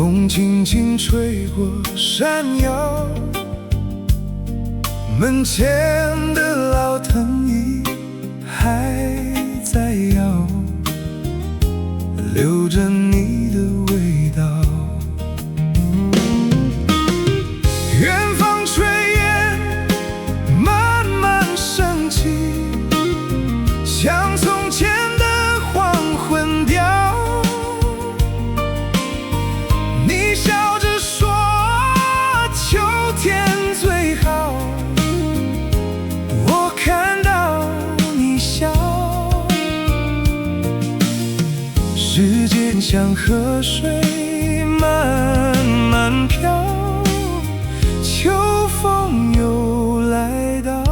风轻轻吹过山腰，门前的老藤椅还在摇，留着你的味道。远方炊烟慢慢升起，像从前的黄昏调。你笑着说秋天最好，我看到你笑。时间像河水慢慢飘，秋风又来到。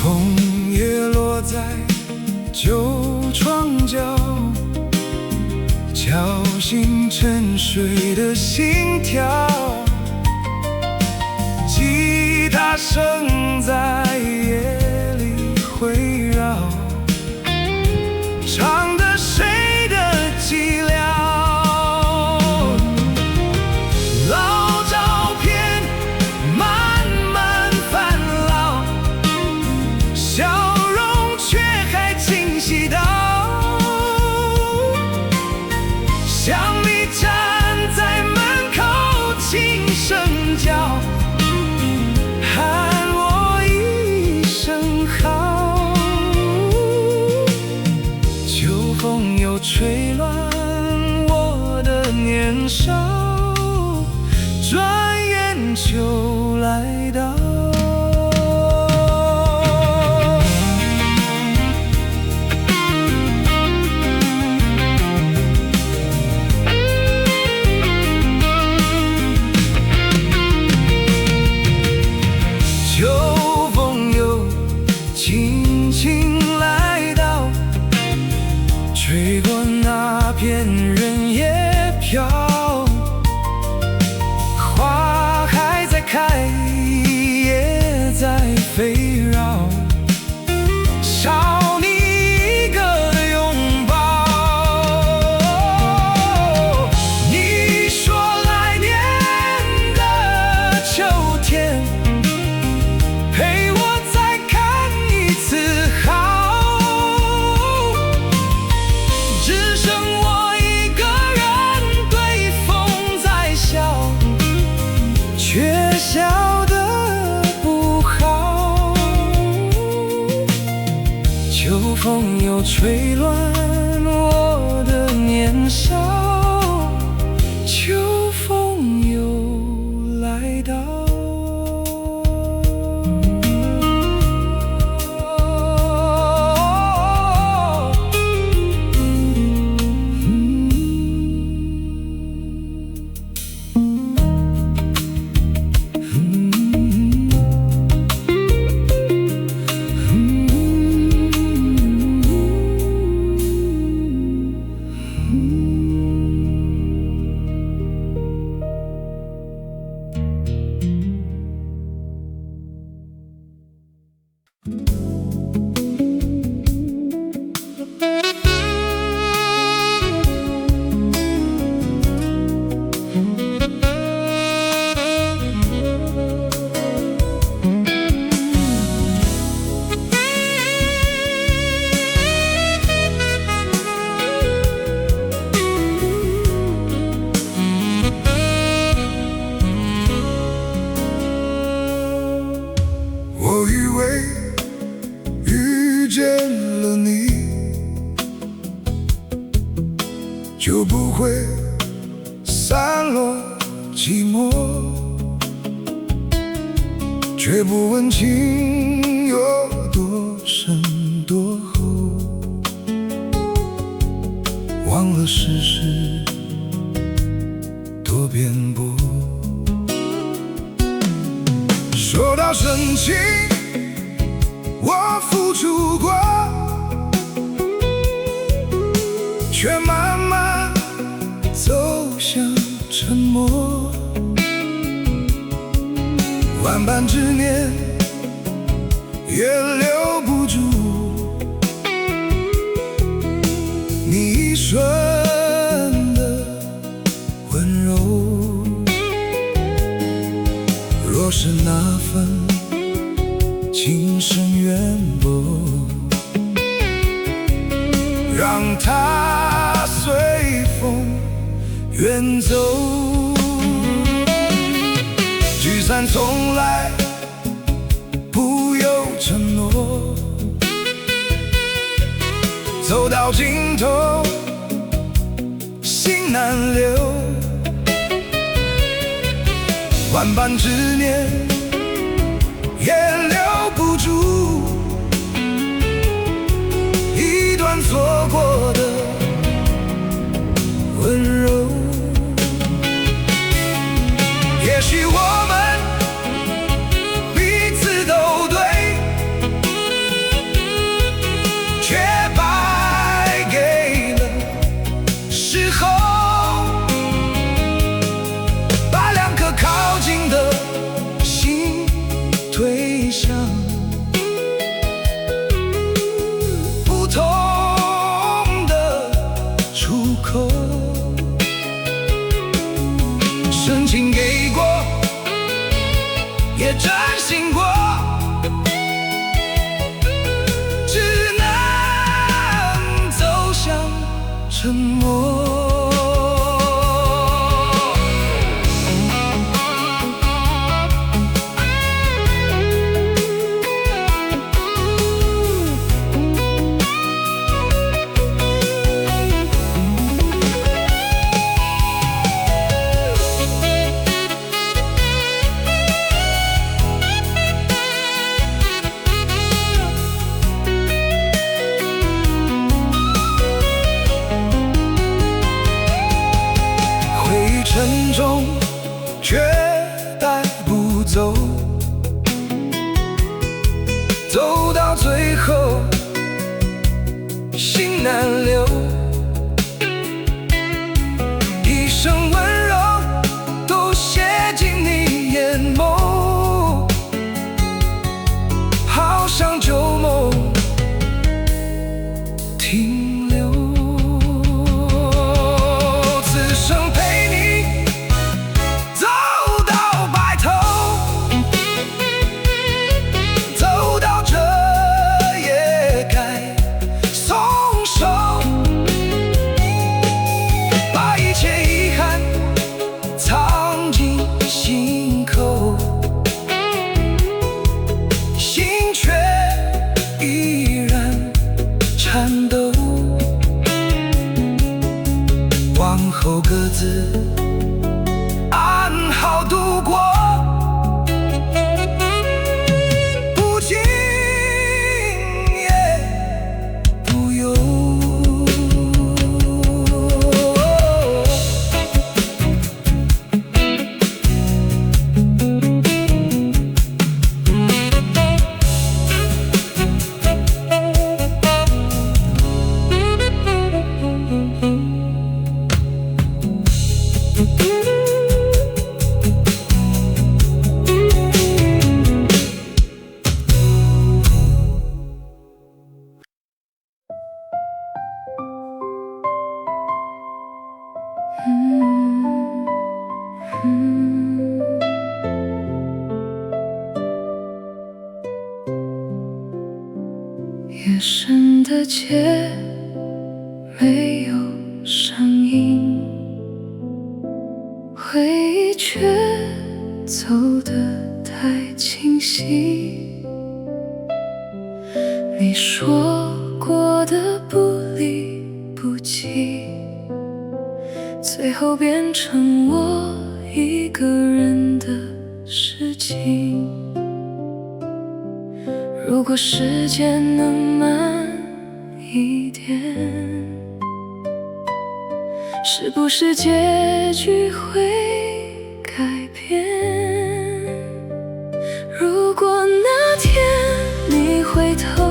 风也落在旧窗角，敲醒沉睡的心跳。吉他声在夜里回绕，唱的谁的寂寥？老照片慢慢泛老，笑容却还清晰到，想你站在门口轻声叫，喊我一声好。秋风又吹乱我的年少，转眼就来到。秋风又轻轻来到，吹过那片人也飘，花还在开，也在飞绕，少你一个的拥抱。你说来年的秋天陪我再看一次好，只剩我一个人对风在笑，却笑得不好。秋风又吹乱我的年少，秋风又来到。我以为遇见了你，就不会散落寂寞，却不问情有多深多厚，忘了世事多颠簸。说到深情，我付出过，却慢慢走向沉默。也留不住你一瞬的温柔。若是那份情深缘薄，让它随风远走。聚散从来不由承诺，走到尽头心难留。万般执念也留不住一段错过的温柔。也许我们彼此都对，却败给了时候，把两颗靠近的心推向不同的出口。深情给过，也真心过，只能走向沉默。沉重却带不走，走到最后心难留。一生温柔都写进你眼眸，好像旧梦停留。此生陪你走到白头，走到这也该松手，把一切遗憾藏进心口，心却依然颤抖。往后各自安好度过，不惊也不忧。夜深的街没有声音，回忆却走得太清晰。你说过的不离不弃，最后变成我一个人的事情。如果时间能慢一点，是不是结局会改变？如果那天你回头，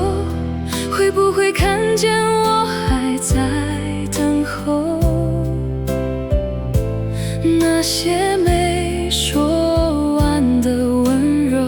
会不会看见我还在等候？那些没说完的温柔，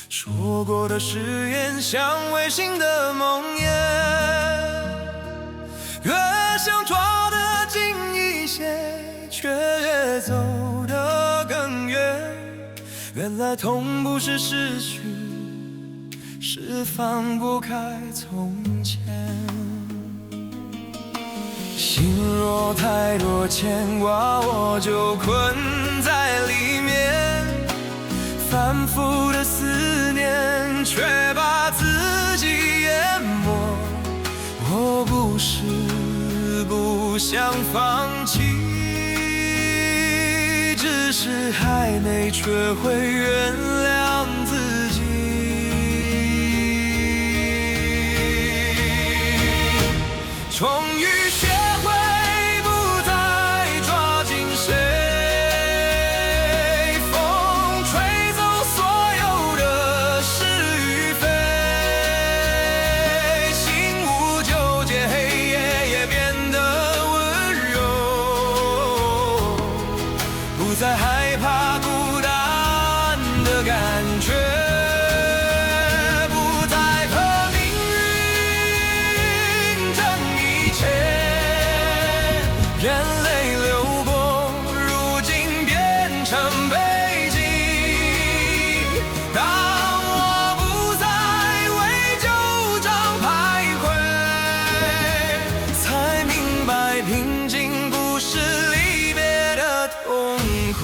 说过的誓言像违心的梦魇，越想抓得紧一些，却越走得更远。原来痛不是失去，是放不开从前。心若太多牵挂，我就困在里面，反复的思念却把自己淹没。我不是不想放弃，只是还没学会原谅自己。终于学会不再抓紧谁，风吹走所有的是与非，心无纠结，黑夜也变得温柔，不再害怕孤单的感觉。眼泪流过，如今变成背景。当我不再为旧账徘徊，才明白平静不是离别的痛苦。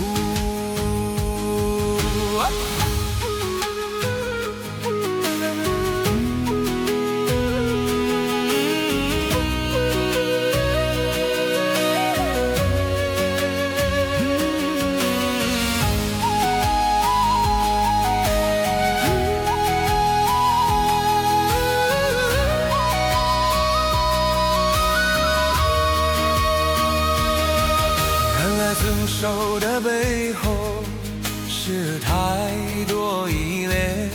分手的背后是太多依恋，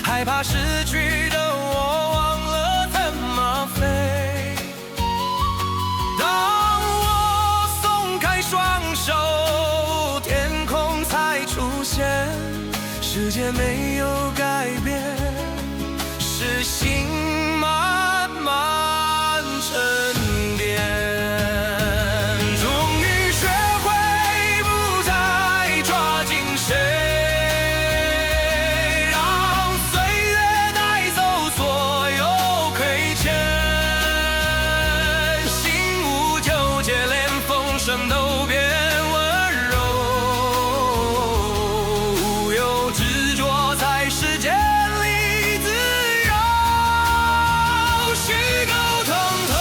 害怕失去的我忘了怎么飞。当我松开双手，天空才出现，世界没有改变，是心慢慢沉淀。都变温柔，无有执着在世间里自由，虚构疼痛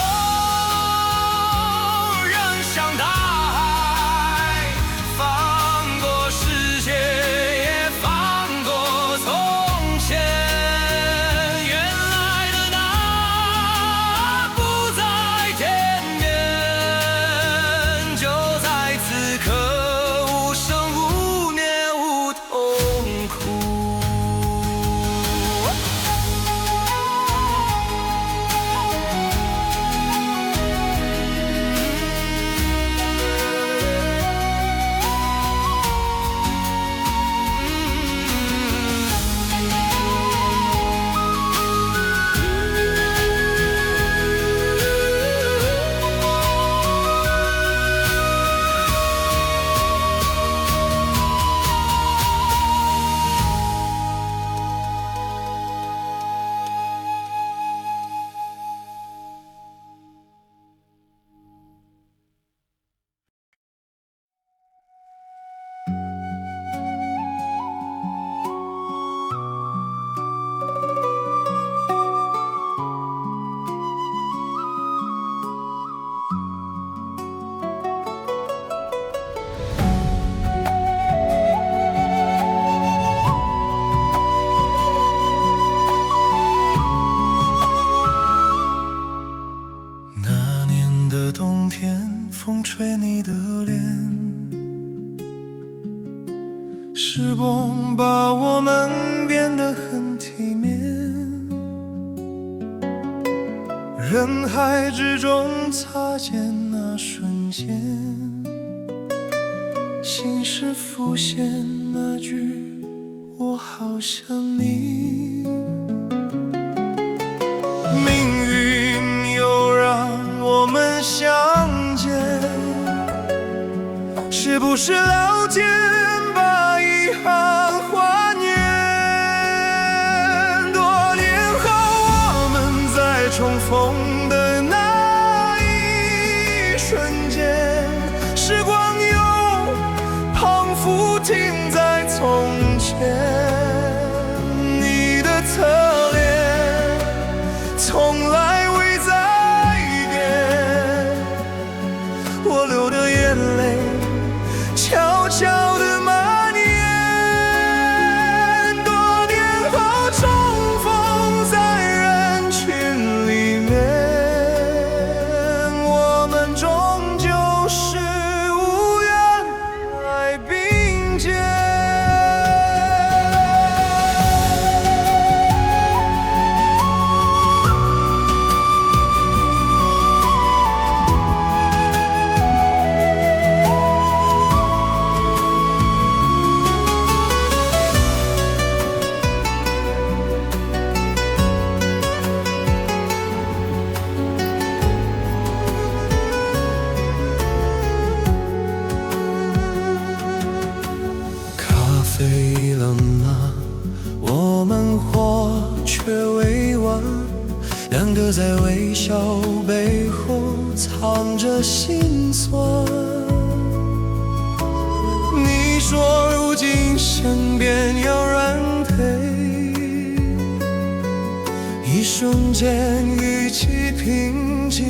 仍像大海，放过世界也放过从前，原来的那不在天边，就在此刻无声无念无痛苦。那年的冬天，风吹你的脸，时光把我们变得很体面，人海之中擦肩那瞬间，心事浮现那句我好想你。命运又让我们相见，是不是老天把遗憾还原？多年后我们再重逢的那一瞬间，时光又仿佛停在从前。你的侧脸从来未改变，我流的眼泪悄悄地蔓延。多年后重逢在人群里面，我们终究是无缘来并肩。飞了吗？我们或却未完，两个在微笑背后藏着心酸。你说如今身边有人陪，一瞬间语气平静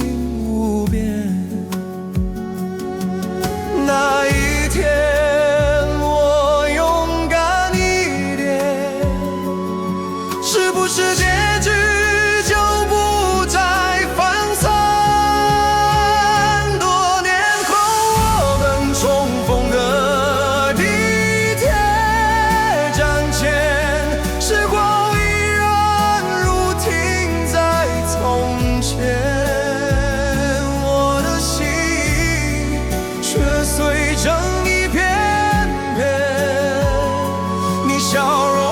无边。那一天是结局就不再分散。多年后我们重逢的地铁站前，时光依然如停在从前，我的心却碎成一片片。你笑容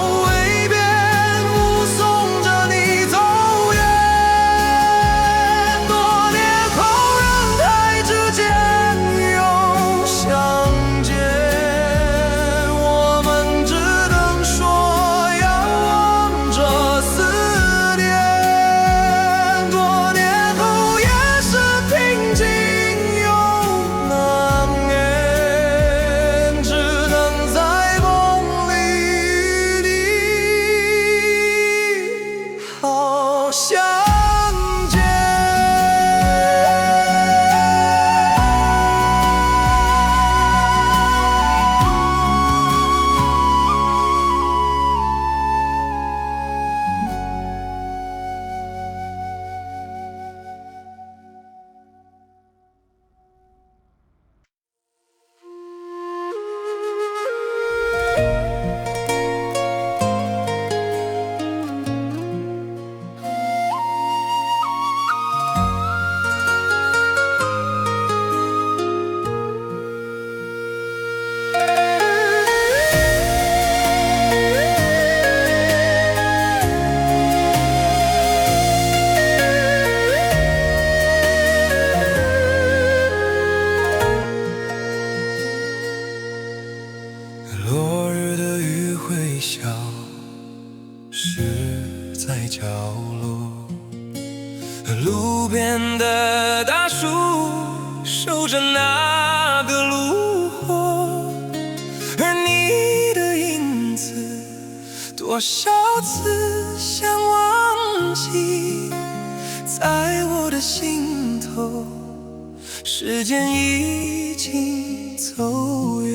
在角落，路边的大树守着那个炉火，而你的影子多少次想忘记，在我的心头，时间已经走远。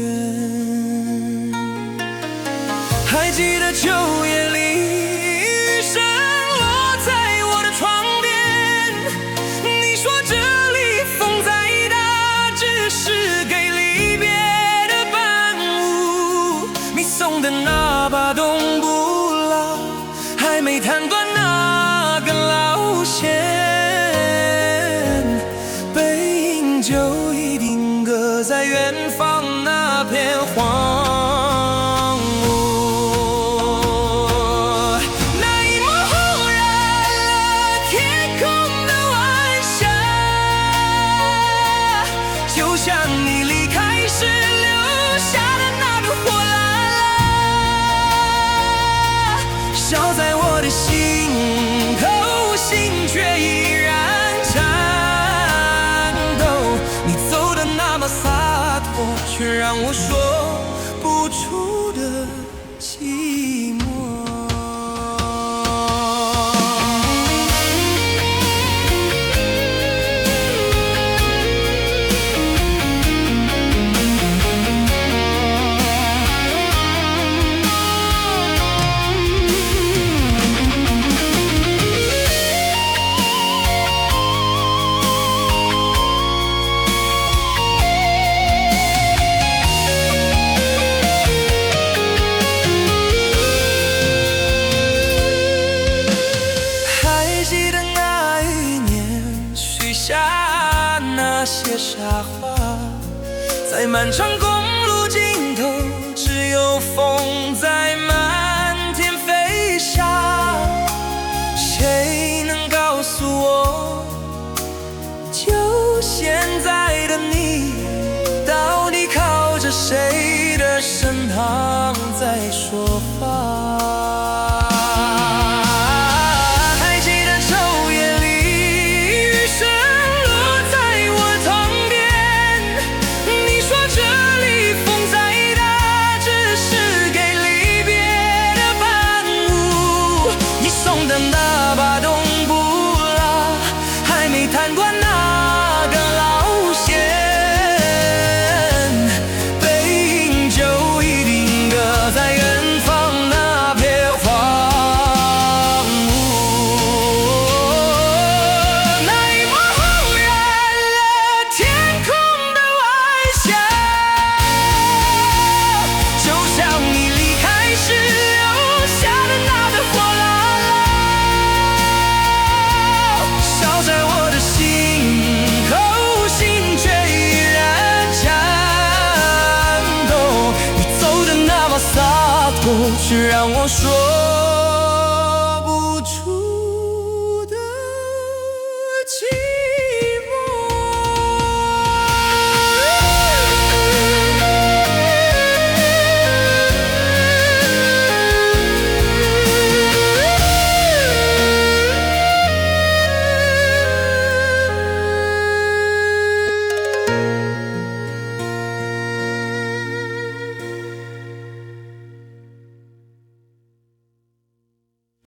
还记得秋夜里雨声落在我的床边，你说这里风再大，只是给离别的伴舞。你送的那把冬不老，还没弹断那根老弦，背影就已定格在远方那片荒笑在我的心口，心却依然颤抖。你走的那么洒脱，却让我说不出的寂寞。傻话，在漫长公路尽头，只有风在漫天飞沙。谁能告诉我，就现在的你，到底靠着谁的身旁在说话？那把冬不拉，还没弹惯那个老弦，背影就一定搁在远方那片荒芜。那一抹红染了天空的晚霞，就像你离开时留下的那个火辣。洒脱，却让我说